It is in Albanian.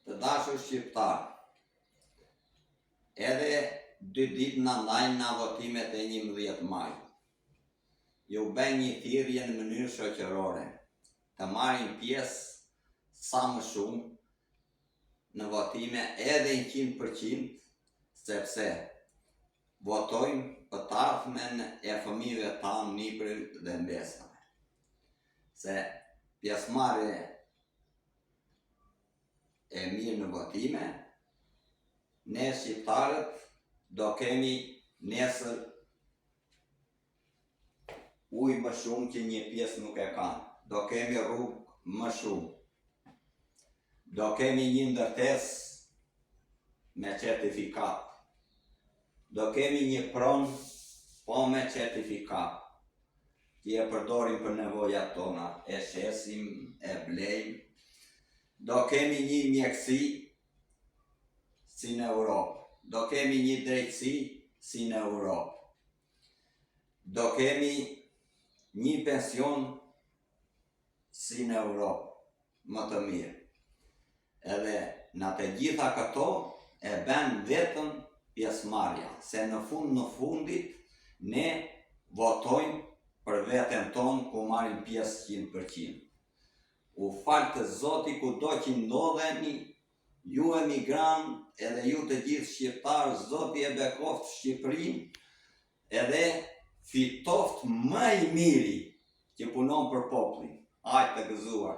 Të dashur shqiptar, edhe 2 ditë në ndajnë në votimet e 11 maj. Ju bëjnë një thirrje në mënyrë shoqërore, të marrin pjesë sa më shumë në votime edhe 100%, sepse votojmë për të ardhmen e fëmijëve tanë, nipërit dhe mbesave. Se pjesëmarrja e mirë në votime, ne shqiptarët do kemi nesër ujë më shumë që një pjesë nuk e kanë. Do kemi rrugë më shumë. Do kemi një ndërtesë me certifikat. Do kemi një pronë po me certifikat. Që e përdorim për nevojat tona, e shesim, e blejmë. Do kemi një mjekësi si në Europë. Do kemi një drejtësi si në Europë. Do kemi një pension si në Europë, më të mirë. Edhe në të gjitha këto e bën vetëm pjesëmarrja, se në fundit ne votojmë për veten tonë ku marrim pjesë 100%. U falë të Zoti kudo që ndodheni, ju emigrantë edhe ju të gjithë shqiptarë, Zoti e bekoft Shqipërinë edhe fitoft më i miri që punon për popullin. Hajde të gëzuar.